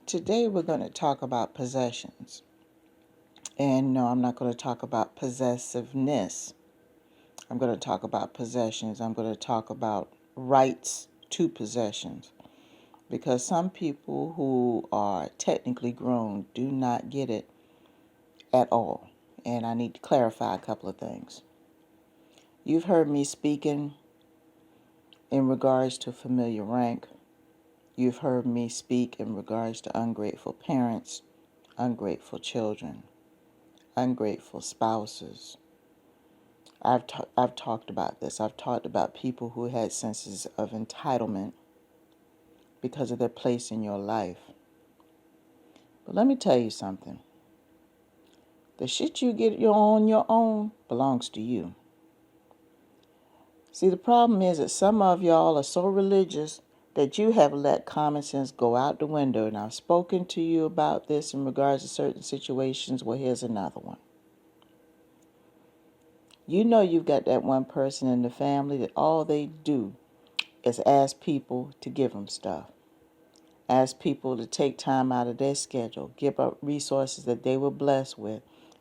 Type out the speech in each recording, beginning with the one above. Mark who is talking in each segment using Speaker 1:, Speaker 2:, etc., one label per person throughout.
Speaker 1: Today we're going to talk about possessions. And no, I'm not going to talk about possessiveness. I'm going to talk about possessions. I'm going to talk about rights to possessions. Because some people who are technically grown do not get it at all. And I need to clarify a couple of things. You've heard me speaking in regards to familiar rank. You've heard me speak in regards to ungrateful parents, ungrateful children, ungrateful spouses. I've talked about this. I've talked about people who had senses of entitlement because of their place in your life. But let me tell you something. The shit you get on your own belongs to you. See, the problem is that some of y'all are so religious that you have let common sense go out the window. And I've spoken to you about this in regards to certain situations. Well, here's another one. You know you've got that one person in the family that all they do is ask people to give them stuff. Ask people to take time out of their schedule, give up resources that they were blessed with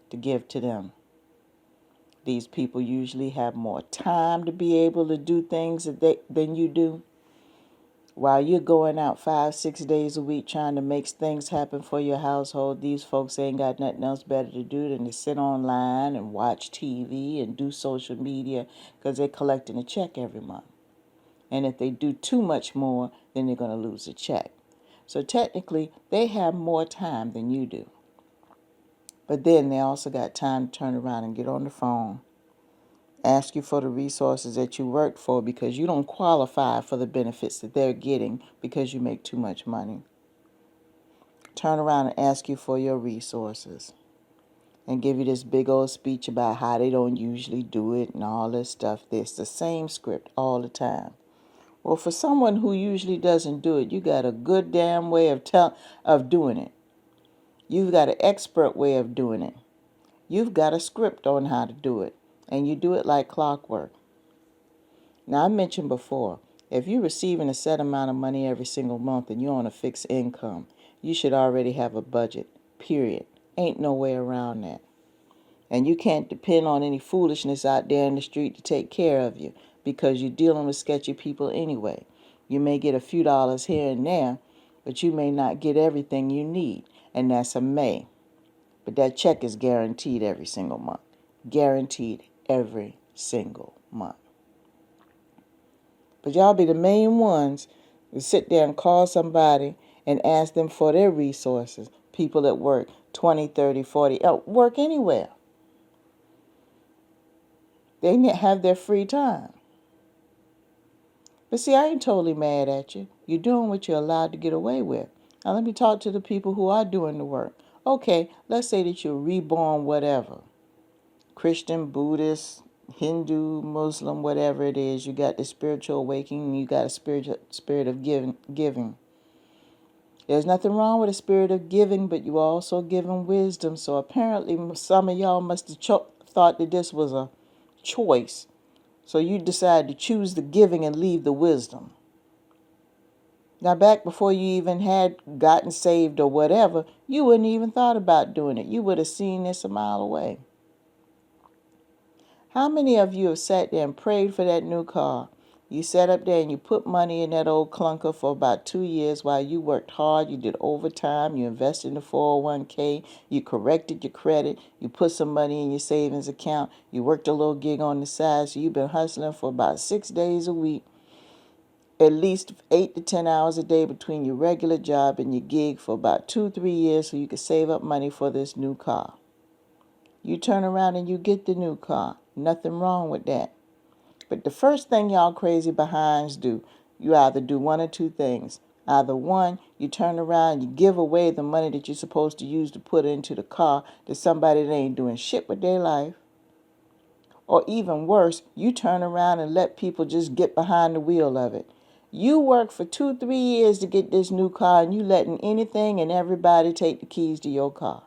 Speaker 1: to give to them. These people usually have more time to be able to do things than you do. While you're going out 5-6 days a week trying to make things happen for your household, these folks ain't got nothing else better to do than to sit online and watch TV and do social media because they're collecting a check every month. And if they do too much more, then they're going to lose a check. So technically, they have more time than you do. But then they also got time to turn around and get on the phone, ask you for the resources that you worked for because you don't qualify for the benefits that they're getting because you make too much money. Turn around and ask you for your resources and give you this big old speech about how they don't usually do it and all this stuff. It's the same script all the time. Well, for someone who usually doesn't do it, you got a good damn way of doing it. You've got an expert way of doing it. You've got a script on how to do it, and you do it like clockwork. Now, I mentioned before, if you're receiving a set amount of money every single month and you're on a fixed income, you should already have a budget, period. Ain't no way around that. And you can't depend on any foolishness out there in the street to take care of you because you're dealing with sketchy people anyway. You may get a few dollars here and there, but you may not get everything you need, and that's a may. But that check is guaranteed every single month. Guaranteed every single month. But y'all be the main ones who sit there and call somebody and ask them for their resources. People that work 20, 30, 40, work anywhere. They have their free time. But see, I ain't totally mad at you. You're doing what you're allowed to get away with. Now let me talk to the people who are doing the work. Okay, let's say that you're reborn whatever. Christian, Buddhist, Hindu, Muslim, whatever it is. You got the spiritual awakening. You got a spirit of giving. There's nothing wrong with a spirit of giving, but you also giving wisdom. So apparently some of y'all must have thought that this was a choice. So you decided to choose the giving and leave the wisdom. Now back before you even had gotten saved or whatever, you wouldn't even thought about doing it. You would have seen this a mile away. How many of you have sat there and prayed for that new car? You sat up there and you put money in that old clunker for about 2 years while you worked hard, you did overtime, you invested in the 401k, you corrected your credit, you put some money in your savings account, you worked a little gig on the side, so you've been hustling for about 6 days a week, at least 8 to 10 hours a day between your regular job and your gig for about 2-3 years so you could save up money for this new car. You turn around and you get the new car. Nothing wrong with that. But the first thing y'all crazy behinds do, you either do one or two things. Either one, you turn around and you give away the money that you're supposed to use to put into the car to somebody that ain't doing shit with their life. Or even worse, you turn around and let people just get behind the wheel of it. You work for 2-3 years to get this new car and you letting anything and everybody take the keys to your car.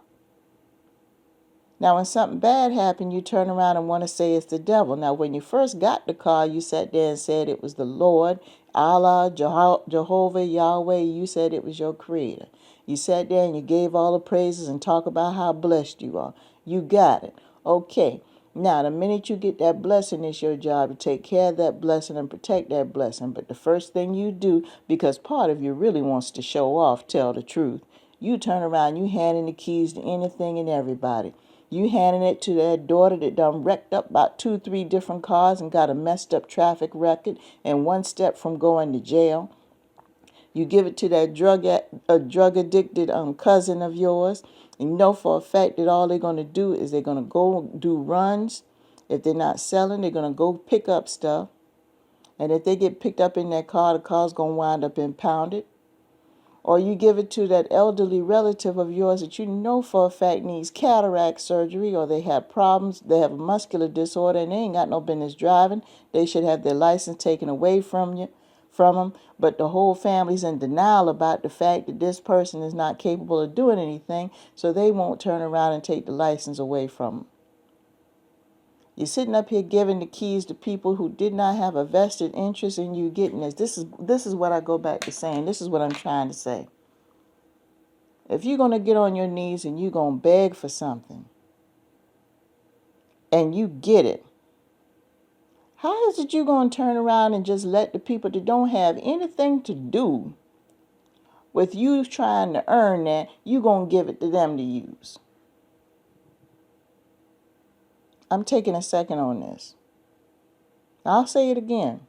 Speaker 1: Now, when something bad happened, you turn around and want to say it's the devil. Now, when you first got the car, you sat there and said it was the Lord, Allah, Jehovah, Yahweh. You said it was your creator. You sat there and you gave all the praises and talk about how blessed you are. You got it. Okay. Now, the minute you get that blessing, it's your job to take care of that blessing and protect that blessing. But the first thing you do, because part of you really wants to show off, tell the truth, you turn around, you handing the keys to anything and everybody. You handing it to that daughter that done wrecked up about 2, 3 different cars and got a messed up traffic record and one step from going to jail. You give it to that drug addicted cousin of yours, and you know for a fact that all they're going to do is they're going to go do runs. If they're not selling, they're going to go pick up stuff. And if they get picked up in that car, the car's going to wind up impounded. Or you give it to that elderly relative of yours that you know for a fact needs cataract surgery, or they have problems, they have a muscular disorder, and they ain't got no business driving. They should have their license taken away from them. But the whole family's in denial about the fact that this person is not capable of doing anything, so they won't turn around and take the license away from them. You're sitting up here giving the keys to people who did not have a vested interest in you getting this. This is what I go back to saying. This is what I'm trying to say. If you're going to get on your knees and you're going to beg for something and you get it, how is it you're going to turn around and just let the people that don't have anything to do with you trying to earn that, you're going to give it to them to use? I'm taking a second on this. I'll say it again.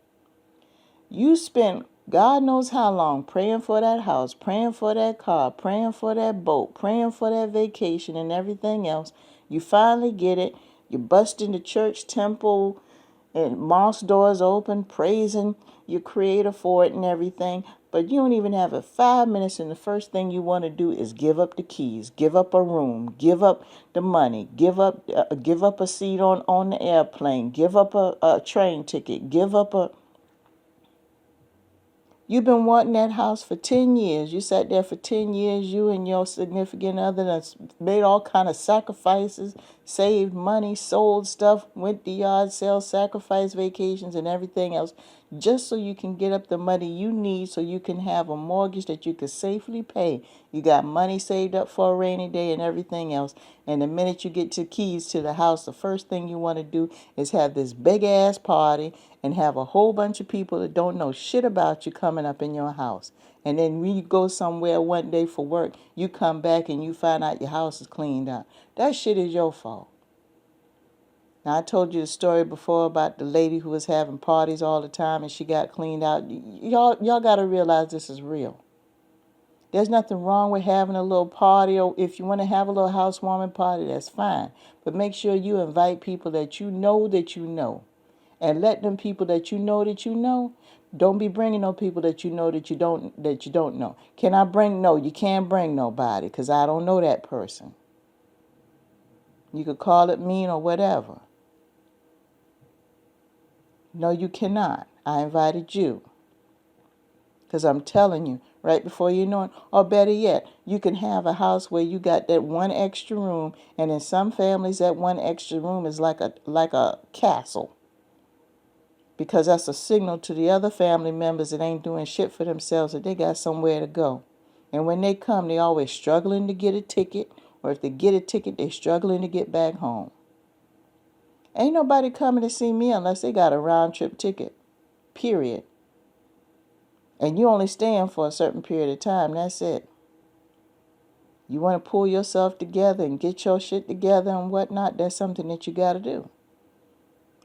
Speaker 1: You spent God knows how long praying for that house, praying for that car, praying for that boat, praying for that vacation and everything else. You finally get it. You bust into church, temple, and mosque doors open, praising your creator for it and everything. But you don't even have it 5 minutes, and the first thing you want to do is give up the keys, give up a room, give up the money, give up a seat on the airplane, give up a train ticket, give up a... You've been wanting that house for 10 years. You sat there for 10 years, you and your significant other that's made all kind of sacrifices, saved money, sold stuff, went to yard sales, sacrificed vacations and everything else, just so you can get up the money you need so you can have a mortgage that you could safely pay. You got money saved up for a rainy day and everything else. And the minute you get to keys to the house, the first thing you want to do is have this big ass party and have a whole bunch of people that don't know shit about you coming up in your house. And then when you go somewhere one day for work, you come back and you find out your house is cleaned out. That shit is your fault. Now, I told you the story before about the lady who was having parties all the time and she got cleaned out. Y'all got to realize this is real. There's nothing wrong with having a little party, or if you want to have a little housewarming party, that's fine. But make sure you invite people that you know that you know. And let them people that you know, don't be bringing no people that you know that you don't know. Can I bring? No, you can't bring nobody because I don't know that person. You could call it mean or whatever. No, you cannot. I invited you. Because I'm telling you, right before you know it, or better yet, you can have a house where you got that one extra room, and in some families that one extra room is like a castle. Because that's a signal to the other family members that ain't doing shit for themselves that they got somewhere to go. And when they come, they always struggling to get a ticket, or if they get a ticket, they struggling to get back home. Ain't nobody coming to see me unless they got a round trip ticket, period. And you only staying for a certain period of time, that's it. You want to pull yourself together and get your shit together and whatnot, that's something that you got to do.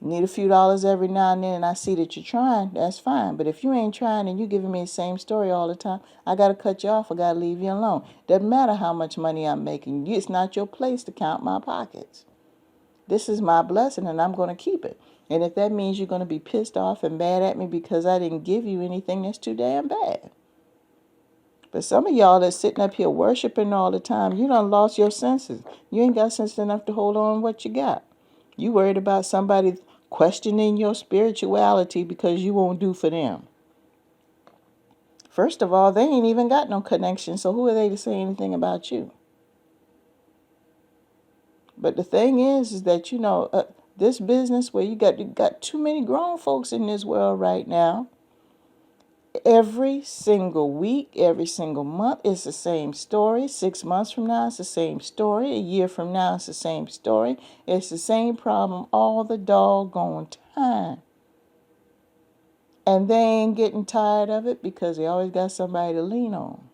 Speaker 1: You need a few dollars every now and then, and I see that you're trying, that's fine. But if you ain't trying and you giving me the same story all the time, I got to cut you off, I got to leave you alone. Doesn't matter how much money I'm making. It's not your place to count my pockets. This is my blessing, and I'm going to keep it. And if that means you're going to be pissed off and mad at me because I didn't give you anything, that's too damn bad. But some of y'all that's sitting up here worshiping all the time, you done lost your senses. You ain't got sense enough to hold on what you got. You worried about somebody questioning your spirituality because you won't do for them. First of all, they ain't even got no connection, so who are they to say anything about you? But the thing is that, this business where you got too many grown folks in this world right now, every single week, every single month, it's the same story. 6 months from now, it's the same story. A year from now, it's the same story. It's the same problem all the doggone time. And they ain't getting tired of it because they always got somebody to lean on.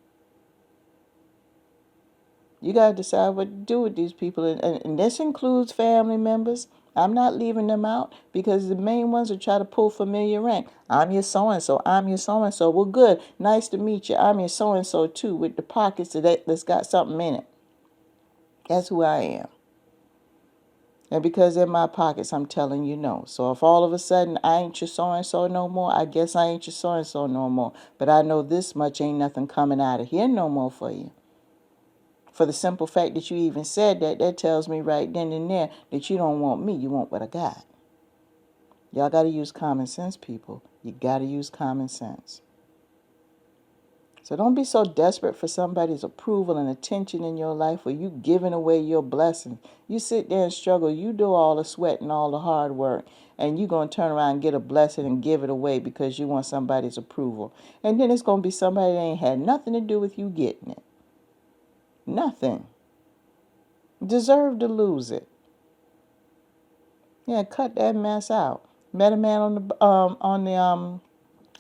Speaker 1: You got to decide what to do with these people. And this includes family members. I'm not leaving them out because the main ones are trying to pull familiar rank. I'm your so-and-so. I'm your so-and-so. Well, good. Nice to meet you. I'm your so-and-so too, with the pockets that's got something in it. That's who I am. And because they're my pockets, I'm telling you no. So if all of a sudden I ain't your so-and-so no more, I guess I ain't your so-and-so no more. But I know this much, ain't nothing coming out of here no more for you. For the simple fact that you even said that, that tells me right then and there that you don't want me, you want what I got. Y'all got to use common sense, people. You got to use common sense. So don't be so desperate for somebody's approval and attention in your life where you giving away your blessings. You sit there and struggle. You do all the sweat and all the hard work, and you're going to turn around and get a blessing and give it away because you want somebody's approval. And then it's going to be somebody that ain't had nothing to do with you getting it. Nothing. Deserve to lose it. Yeah, cut that mess out. Met a man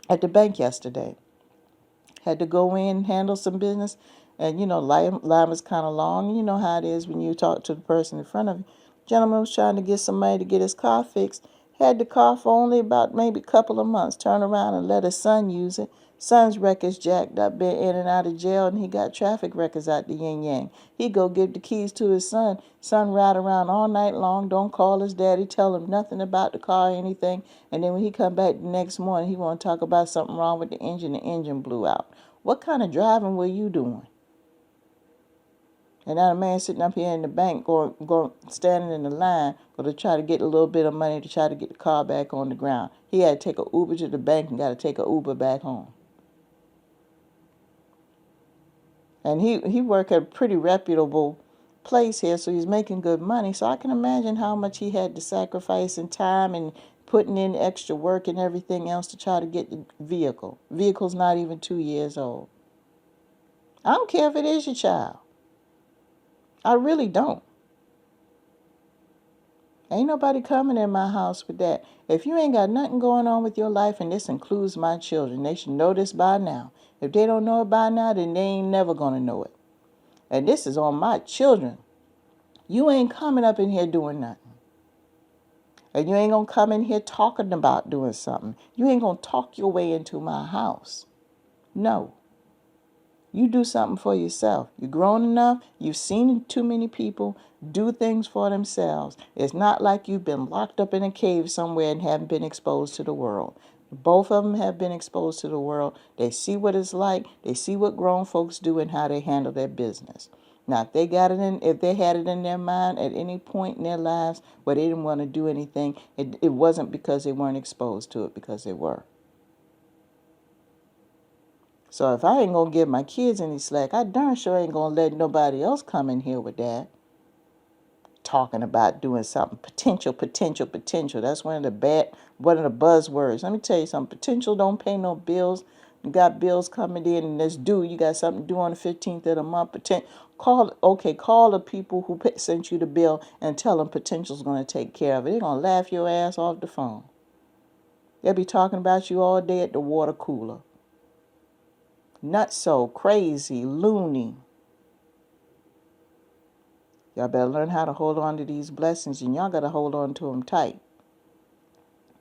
Speaker 1: at the bank yesterday. Had to go in and handle some business, and line was kind of long. You know how it is when you talk to the person in front of you. Gentleman was trying to get some money to get his car fixed. Had the car for only about maybe a couple of months. Turned around and let his son use it. Son's record's jacked up, been in and out of jail, and he got traffic records out the yin yang. He go give the keys to his son. Son ride around all night long, don't call his daddy, tell him nothing about the car or anything. And then when he come back the next morning, he want to talk about something wrong with the engine blew out. What kind of driving were you doing? And now the man sitting up here in the bank standing in the line to try to get a little bit of money to try to get the car back on the ground. He had to take an Uber to the bank and got to take an Uber back home. And he worked at a pretty reputable place here, so he's making good money. So I can imagine how much he had to sacrifice in time and putting in extra work and everything else to try to get the vehicle. Vehicle's not even 2 years old. I don't care if it is your child. I really don't. Ain't nobody coming in my house with that. If you ain't got nothing going on with your life, and this includes my children, they should know this by now. If they don't know it by now, then they ain't never going to know it. And this is on my children. You ain't coming up in here doing nothing. And you ain't going to come in here talking about doing something. You ain't going to talk your way into my house. No. You do something for yourself. You're grown enough. You've seen too many people do things for themselves. It's not like you've been locked up in a cave somewhere and haven't been exposed to the world. Both of them have been exposed to the world. They see what it's like. They see what grown folks do and how they handle their business. Now, if they had it in their mind at any point in their lives where they didn't want to do anything, it wasn't because they weren't exposed to it, because they were. So if I ain't going to give my kids any slack, I darn sure ain't going to let nobody else come in here with that. Talking about doing something. Potential. That's one of the buzzwords. Let me tell you something. Potential don't pay no bills. You got bills coming in and that's due. You got something due on the 15th of the month. Call the people who sent you the bill and tell them potential's going to take care of it. They're going to laugh your ass off the phone. They'll be talking about you all day at the water cooler. Nutso, crazy, loony. Y'all better learn how to hold on to these blessings, and y'all got to hold on to them tight.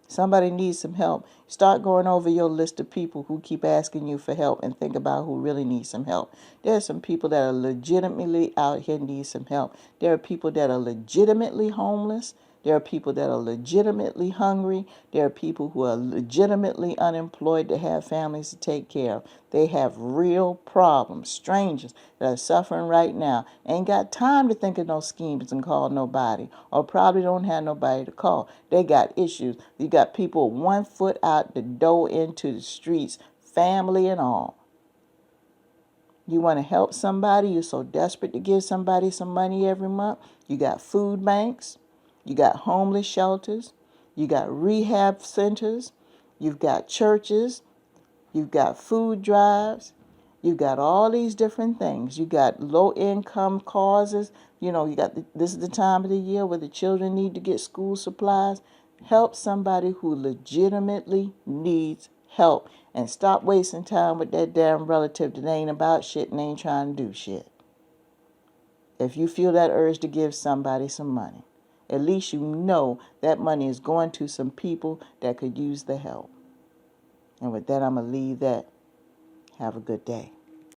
Speaker 1: Somebody needs some help. Start going over your list of people who keep asking you for help and think about who really needs some help. There are some people that are legitimately out here need some help. There are people that are legitimately homeless. There are people that are legitimately hungry. There are people who are legitimately unemployed that have families to take care of. They have real problems. Strangers that are suffering right now ain't got time to think of no schemes and call nobody, or probably don't have nobody to call. They got issues. You got people 1 foot out the door into the streets, family and all. You want to help somebody, you're so desperate to give somebody some money every month. You got food banks. You got homeless shelters. You got rehab centers. You've got churches. You've got food drives. You've got all these different things. You got low income causes. You know, this is the time of the year where the children need to get school supplies. Help somebody who legitimately needs help, and stop wasting time with that damn relative that ain't about shit and ain't trying to do shit. If you feel that urge to give somebody some money, at least you know that money is going to some people that could use the help. And with that, I'm going to leave that. Have a good day.